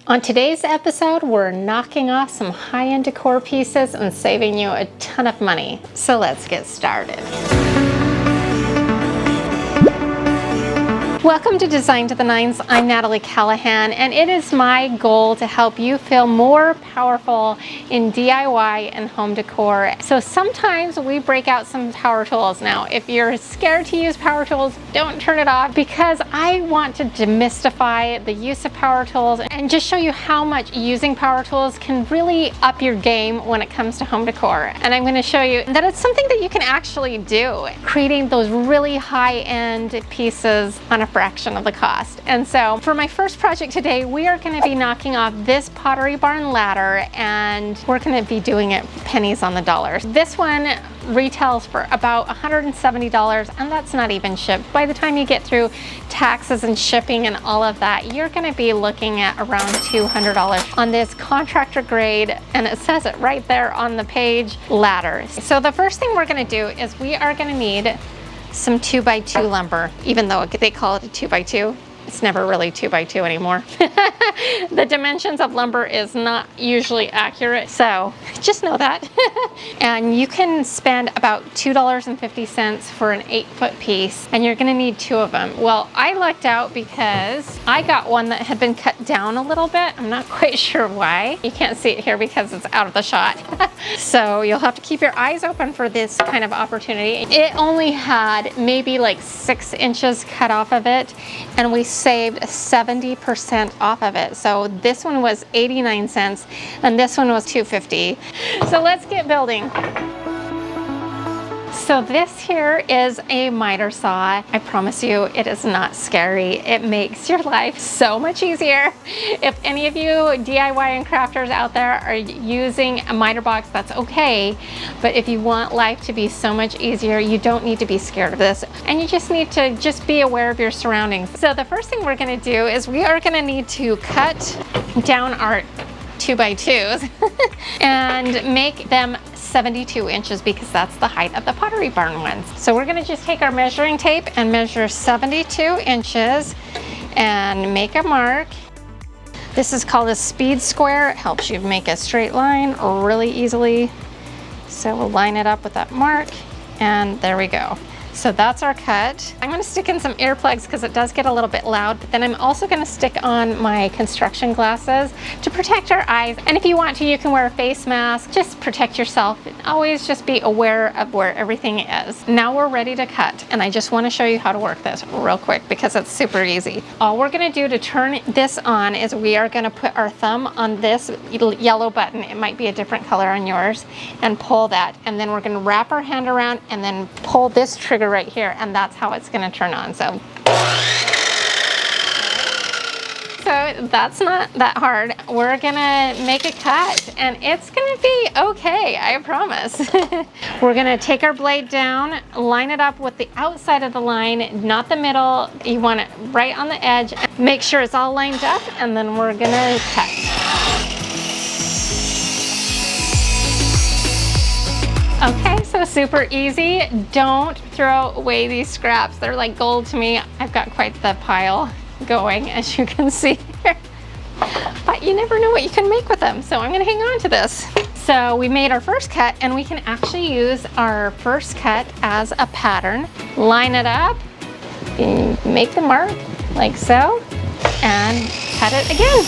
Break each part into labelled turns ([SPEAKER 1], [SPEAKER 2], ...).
[SPEAKER 1] On today's episode, we're knocking off some high-end decor pieces and saving you a ton of money. So let's get started. Welcome to Design to the Nines. I'm Natalie Callahan, and it is my goal to help you feel more powerful in DIY and home decor. So sometimes we break out some power tools. Now, if you're scared to use power tools, don't turn it off, because I want to demystify the use of power tools and just show you how much using power tools can really up your game when it comes to home decor. And I'm going to show you that it's something that you can actually do, creating those really high-end pieces on a fraction of the cost. And so for my first project today, we are going to be knocking off this Pottery barn ladder, and we're going to be doing it pennies on the dollar. This one retails for about $170, and that's not even shipped. By the time you get through taxes and shipping and all of that, you're going to be looking at around $200 on this contractor grade, and it says it right there on the page, ladder. So the first thing we're going to do is we are going to need some 2x2 lumber. Even though they call it a 2x2, it's never really 2x2 anymore. The dimensions of lumber is not usually accurate, so just know that. And you can spend about $2.50 for an 8-foot piece, and you're gonna need 2 of them. Well, I lucked out because I got one that had been cut down a little bit. I'm not quite sure why. You can't see it here because it's out of the shot. So you'll have to keep your eyes open for this kind of opportunity. It only had maybe like 6 inches cut off of it, and we saved 70% off of it. So this one was 89 cents and this one was $2.50. So let's get building. So this here is a miter saw. I promise you, it is not scary. It makes your life so much easier. If any of you DIY and crafters out there are using a miter box, that's okay. But if you want life to be so much easier, you don't need to be scared of this. And you just need to just be aware of your surroundings. So the first thing we're gonna do is we are gonna need to cut down our 2x2s and make them 72 inches, because that's the height of the Pottery barn ones. So we're gonna just take our measuring tape and measure 72 inches and make a mark. This is called a speed square. It helps you make a straight line really easily. So we'll line it up with that mark, and there we go. So that's our cut. I'm gonna stick in some earplugs because it does get a little bit loud, but then I'm also gonna stick on my construction glasses to protect our eyes. And if you want to, you can wear a face mask. Just protect yourself. Always just be aware of where everything is. Now we're ready to cut, and I just wanna show you how to work this real quick because it's super easy. All we're gonna do to turn this on is we are gonna put our thumb on this yellow button. It might be a different color on yours, and pull that. And then we're gonna wrap our hand around and then pull this trigger right here, and that's how it's going to turn on. So that's not that hard. We're gonna make a cut, and it's gonna be okay, I promise. We're gonna take our blade down, line it up with the outside of the line, not the middle. You want it right on the edge. Make sure it's all lined up, and then we're gonna cut. Okay, so super easy. Don't throw away these scraps. They're like gold to me. I've got quite the pile going, as you can see here. But you never know what you can make with them, so I'm gonna hang on to this. So we made our first cut, and we can actually use our first cut as a pattern. Line it up, make the mark like so, and cut it again.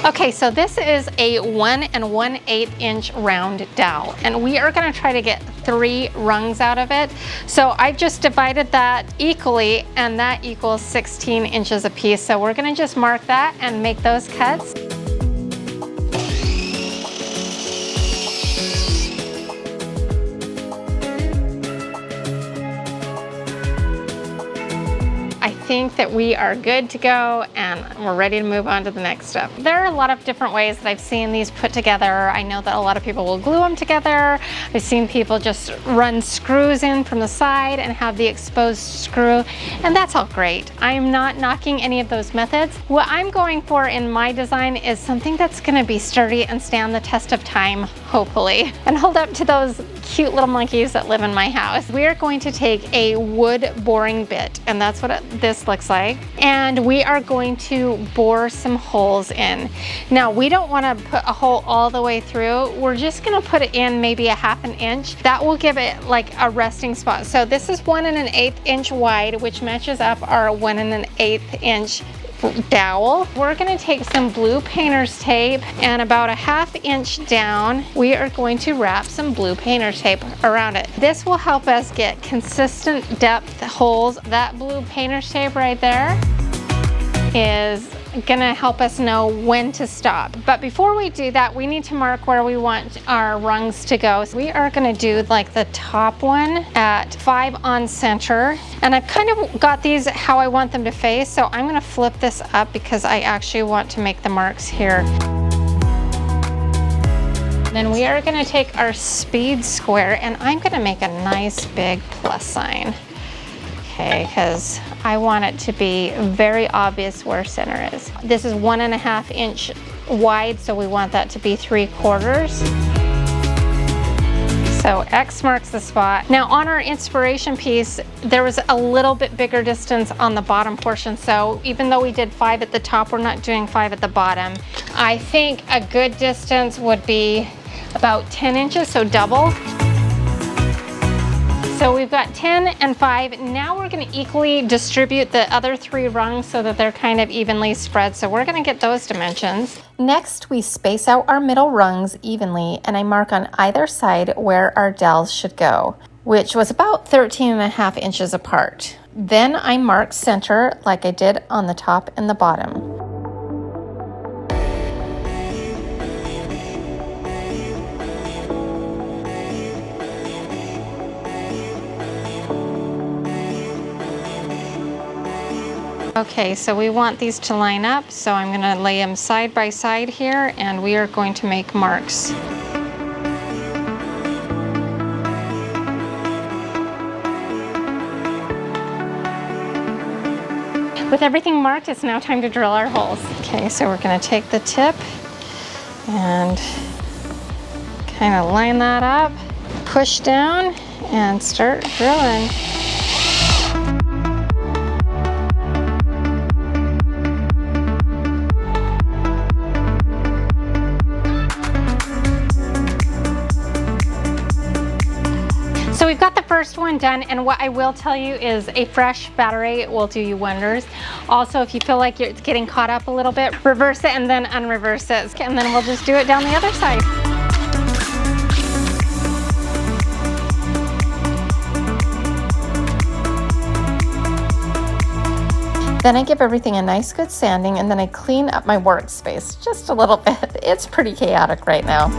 [SPEAKER 1] Okay, so this is a 1 1/8 inch round dowel, and we are gonna try to get 3 rungs out of it. So I've just divided that equally, and that equals 16 inches a piece. So we're gonna just mark that and make those cuts. I think that we are good to go, and we're ready to move on to the next step. There are a lot of different ways that I've seen these put together. I know that a lot of people will glue them together. I've seen people just run screws in from the side and have the exposed screw, and that's all great. I am not knocking any of those methods. What I'm going for in my design is something that's gonna be sturdy and stand the test of time, hopefully, and hold up to those cute little monkeys that live in my house. We are going to take a wood boring bit, and that's what this looks like. And we are going to bore some holes in. Now, we don't want to put a hole all the way through. We're just going to put it in maybe a 1/2 inch. That will give it like a resting spot. So this is 1 1/8 inch wide, which matches up our 1 1/8 inch dowel. We're going to take some blue painter's tape, and about a 1/2 inch down, we are going to wrap some blue painter's tape around it. This will help us get consistent depth holes. That blue painter's tape right there is gonna help us know when to stop. But before we do that, we need to mark where we want our rungs to go. So we are gonna do like the top one at 5 on center. And I've kind of got these how I want them to face. So I'm gonna flip this up because I actually want to make the marks here. Then we are gonna take our speed square, and I'm gonna make a nice big plus sign. Okay, because I want it to be very obvious where center is. This is 1 1/2 inch wide, so we want that to be 3/4. So X marks the spot. Now on our inspiration piece, there was a little bit bigger distance on the bottom portion. So even though we did 5 at the top, we're not doing 5 at the bottom. I think a good distance would be about 10 inches, so double. So we've got 10 and 5. Now we're going to equally distribute the other 3 rungs so that they're kind of evenly spread. So we're going to get those dimensions. Next, we space out our middle rungs evenly, and I mark on either side where our dowels should go, which was about 13.5 inches apart. Then I mark center like I did on the top and the bottom. Okay, so we want these to line up, so I'm going to lay them side by side here, and we are going to make marks. With everything marked, it's now time to drill our holes. Okay, so we're going to take the tip and kind of line that up, push down, and start drilling. So we've got the first one done, and what I will tell you is a fresh battery will do you wonders. Also, if you feel like you're getting caught up a little bit, reverse it and then unreverse it, and then we'll just do it down the other side. Then I give everything a nice good sanding, and then I clean up my workspace just a little bit. It's pretty chaotic right now.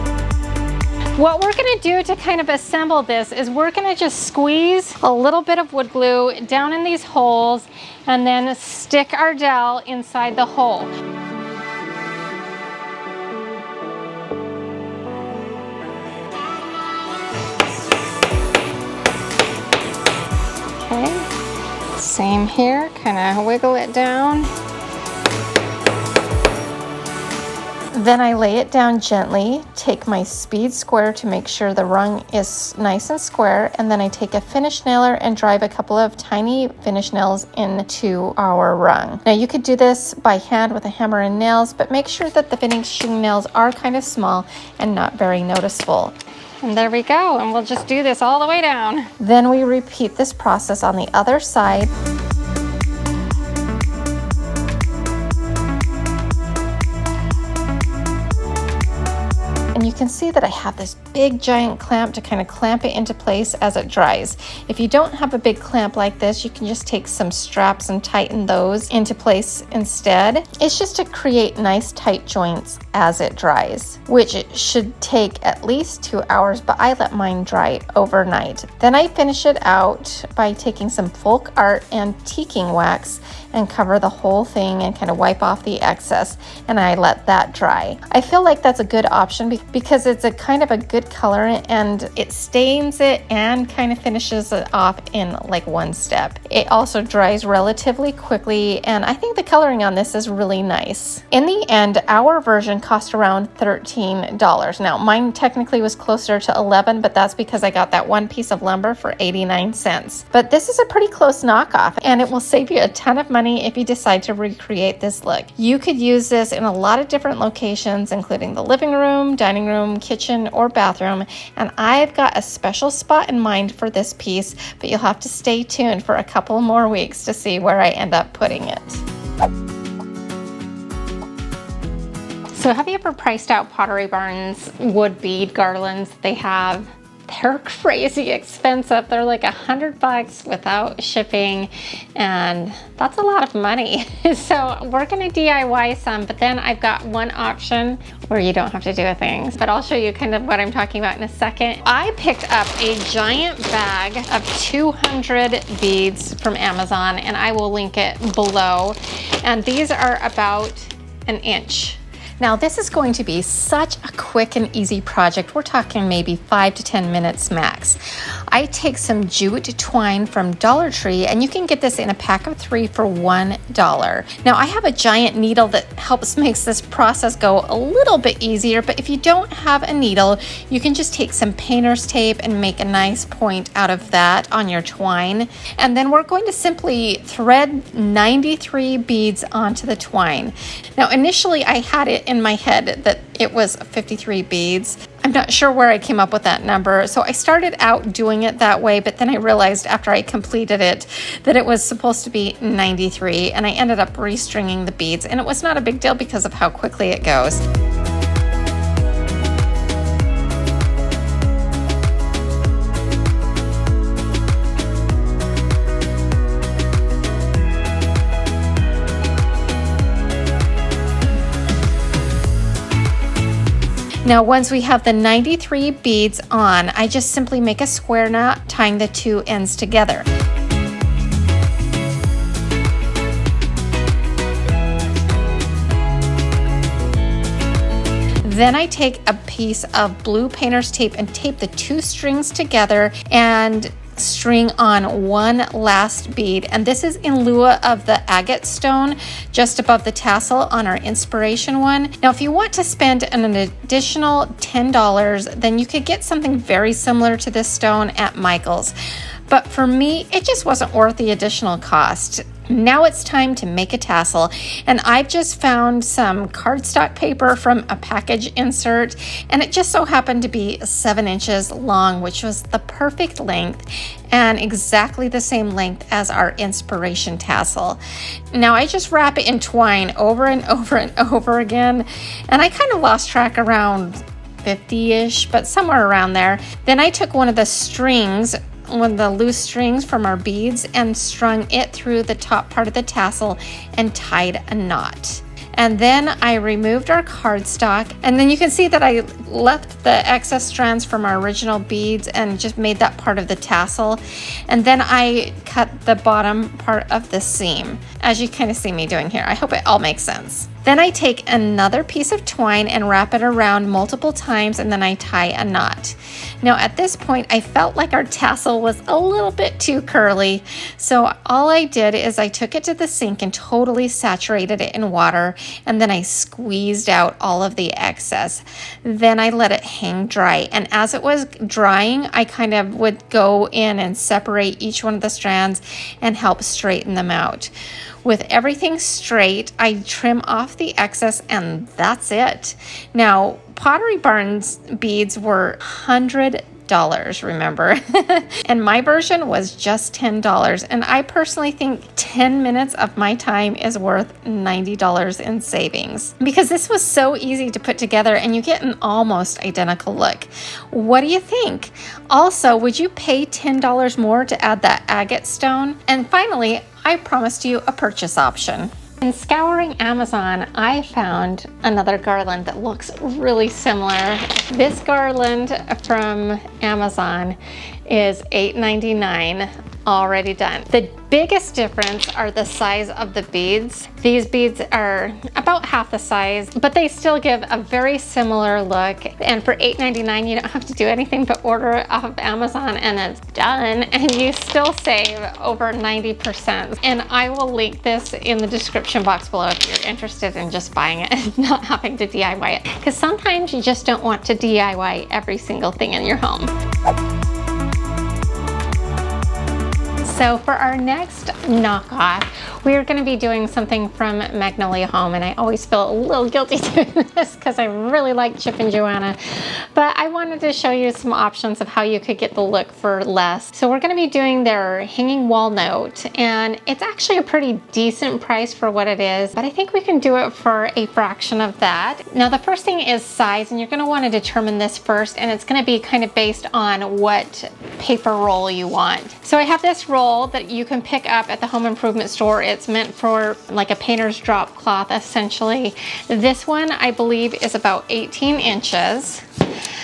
[SPEAKER 1] What we're going to do to kind of assemble this is we're going to just squeeze a little bit of wood glue down in these holes and then stick our dowel inside the hole. Okay, same here, kind of wiggle it down. Then I lay it down gently, take my speed square to make sure the rung is nice and square, and then I take a finish nailer and drive a couple of tiny finish nails into our rung. Now you could do this by hand with a hammer and nails, but make sure that the finishing nails are kind of small and not very noticeable. And there we go, and we'll just do this all the way down. Then we repeat this process on the other side. And you can see that I have this big giant clamp to kind of clamp it into place as it dries. If you don't have a big clamp like this, you can just take some straps and tighten those into place instead. It's just to create nice tight joints as it dries, which it should take at least 2 hours, but I let mine dry overnight. Then I finish it out by taking some folk art antiquing wax and cover the whole thing and kind of wipe off the excess, and I let that dry. I feel like that's a good option because it's a kind of a good color, and it stains it and kind of finishes it off in like one step. It also dries relatively quickly, and I think the coloring on this is really nice. In the end, our version cost around $13. Now, mine technically was closer to $11, but that's because I got that one piece of lumber for 89 cents. But this is a pretty close knockoff, and it will save you a ton of money if you decide to recreate this look. You could use this in a lot of different locations, including the living room, dining room, kitchen, or bathroom, and I've got a special spot in mind for this piece, but you'll have to stay tuned for a couple more weeks to see where I end up putting it. So have you ever priced out Pottery Barn's wood bead garlands they have? They're crazy expensive. They're like $100 without shipping, and that's a lot of money. So we're gonna DIY some, but then I've got one option where you don't have to do a thing. But I'll show you kind of what I'm talking about in a second. I picked up a giant bag of 200 beads from Amazon, and I will link it below. And these are about an inch. Now this is going to be such a quick and easy project. We're talking maybe 5 to 10 minutes max. I take some jute twine from Dollar Tree, and you can get this in a pack of 3 for $1. Now I have a giant needle that helps makes this process go a little bit easier, but if you don't have a needle, you can just take some painter's tape and make a nice point out of that on your twine. And then we're going to simply thread 93 beads onto the twine. Now initially I had it in my head that it was 53 beads. I'm not sure where I came up with that number. So I started out doing it that way, but then I realized after I completed it that it was supposed to be 93, and I ended up restringing the beads, and it was not a big deal because of how quickly it goes. Now, once we have the 93 beads on, I just simply make a square knot, tying the two ends together. Then I take a piece of blue painter's tape and tape the two strings together and string on one last bead, and this is in lieu of the agate stone just above the tassel on our inspiration one. Now if you want to spend an additional $10, then you could get something very similar to this stone at Michael's, but for me it just wasn't worth the additional cost. Now it's time to make a tassel, and I've just found some cardstock paper from a package insert, and it just so happened to be 7 inches long, which was the perfect length and exactly the same length as our inspiration tassel. Now I just wrap it in twine over and over and over again, and I kind of lost track around 50-ish, but somewhere around there. Then I took one of the strings, one of the loose strings from our beads, and strung it through the top part of the tassel and tied a knot. And then I removed our cardstock, and then you can see that I left the excess strands from our original beads and just made that part of the tassel. And then I cut the bottom part of the seam, as you kind of see me doing here. I hope it all makes sense. Then I take another piece of twine and wrap it around multiple times, and then I tie a knot. Now at this point I felt like our tassel was a little bit too curly, so all I did is I took it to the sink and totally saturated it in water, and then I squeezed out all of the excess. Then I let it hang dry, and as it was drying I kind of would go in and separate each one of the strands and help straighten them out. With everything straight, I trim off the excess, and that's it. Now, Pottery Barn's beads were $100, remember? And my version was just $10. And I personally think 10 minutes of my time is worth $90 in savings, because this was so easy to put together and you get an almost identical look. What do you think? Also, would you pay $10 more to add that agate stone? And finally, I promised you a purchase option. In scouring Amazon, I found another garland that looks really similar. This garland from Amazon is $8.99. already done. The biggest difference are the size of the beads. These beads are about half the size, but they still give a very similar look. And for $8.99, you don't have to do anything but order it off of Amazon and it's done, and you still save over 90%. And I will link this in the description box below if you're interested in just buying it and not having to DIY it. Because sometimes you just don't want to DIY every single thing in your home. So for our next knockoff, we're going to be doing something from Magnolia Home, and I always feel a little guilty doing this because I really like Chip and Joanna, but I wanted to show you some options of how you could get the look for less. So we're going to be doing their hanging wall note, and it's actually a pretty decent price for what it is, but I think we can do it for a fraction of that. Now the first thing is size, and you're going to want to determine this first, and it's going to be kind of based on what paper roll you want. So I have this roll that you can pick up at the home improvement store. It's meant for like a painter's drop cloth essentially. This one I believe is about 18 inches.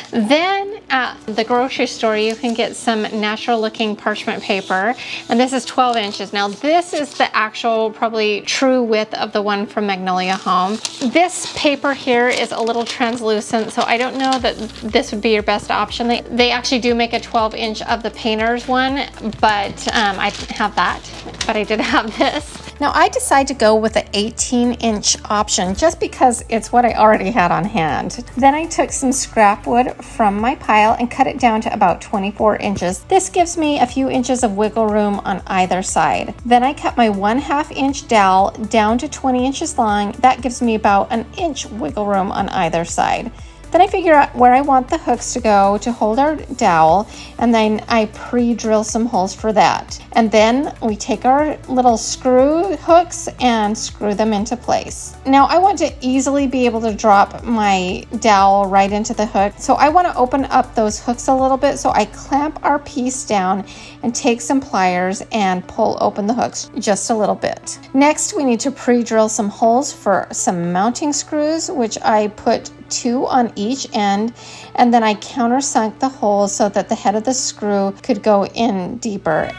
[SPEAKER 1] Then at the grocery store you can get some natural looking parchment paper, and this is 12 inches. Now this is the actual probably true width of the one from Magnolia Home. This paper here is a little translucent, so I don't know that this would be your best option. They actually do make a 12-inch of the painter's one, but I didn't have that, but I did have this. Now I decided to go with the 18-inch option just because it's what I already had on hand. Then I took some scrap wood from my pile and cut it down to about 24 inches. This gives me a few inches of wiggle room on either side. Then I cut my 1/2 inch dowel down to 20 inches long. That gives me about an inch wiggle room on either side. Then I figure out where I want the hooks to go to hold our dowel, and then I pre-drill some holes for that. And then we take our little screw hooks and screw them into place. Now I want to easily be able to drop my dowel right into the hook, so I want to open up those hooks a little bit, so I clamp our piece down and take some pliers and pull open the hooks just a little bit. Next we need to pre-drill some holes for some mounting screws, which I put 2 on each end, and then I countersunk the holes so that the head of the screw could go in deeper.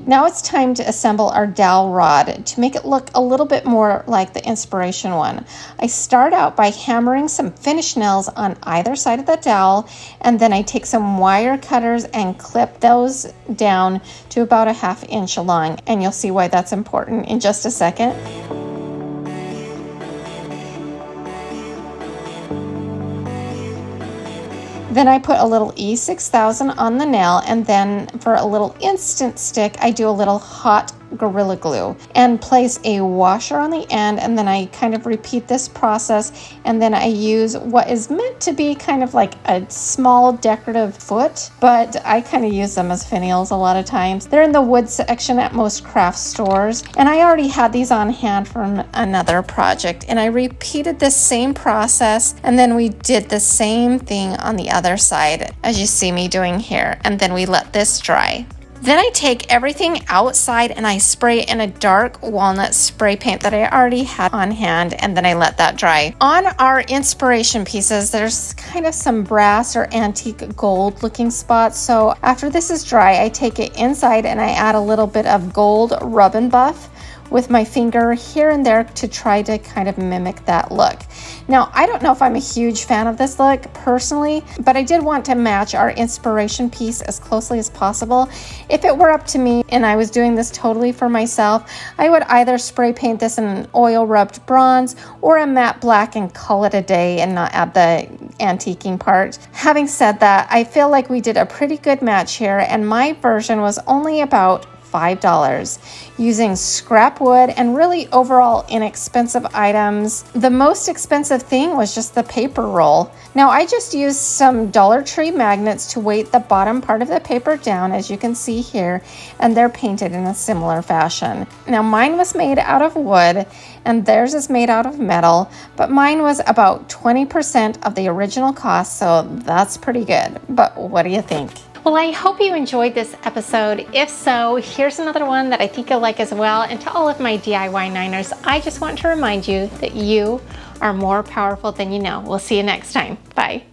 [SPEAKER 1] Now it's time to assemble our dowel rod to make it look a little bit more like the inspiration one. I start out by hammering some finish nails on either side of the dowel, and then I take some wire cutters and clip those down to about 1/2 inch long, and you'll see why that's important in just a second. Then I put a little E6000 on the nail, and then for a little instant stick, I do a little hot Gorilla Glue and place a washer on the end, and then I kind of repeat this process, and then I use what is meant to be kind of like a small decorative foot, but I kind of use them as finials a lot of times. They're in the wood section at most craft stores, and I already had these on hand from another project, and I repeated this same process, and then we did the same thing on the other side as you see me doing here, and then we let this dry. Then I take everything outside and I spray in a dark walnut spray paint that I already had on hand, and then I let that dry. On our inspiration pieces, there's kind of some brass or antique gold looking spots. So after this is dry, I take it inside and I add a little bit of gold rub and buff with my finger here and there to try to kind of mimic that look. Now, I don't know if I'm a huge fan of this look personally, but I did want to match our inspiration piece as closely as possible. If it were up to me and I was doing this totally for myself, I would either spray paint this in an oil rubbed bronze or a matte black and call it a day and not add the antiquing part. Having said that, I feel like we did a pretty good match here, and my version was only about $5 using scrap wood and really overall inexpensive items. The most expensive thing was just the paper roll. Now I just used some Dollar Tree magnets to weight the bottom part of the paper down, as you can see here, and they're painted in a similar fashion. Now mine was made out of wood and theirs is made out of metal, but mine was about 20% of the original cost, so that's pretty good. But what do you think? Well, I hope you enjoyed this episode. If so, here's another one that I think you'll like as well. And to all of my DIY Niners, I just want to remind you that you are more powerful than you know. We'll see you next time. Bye.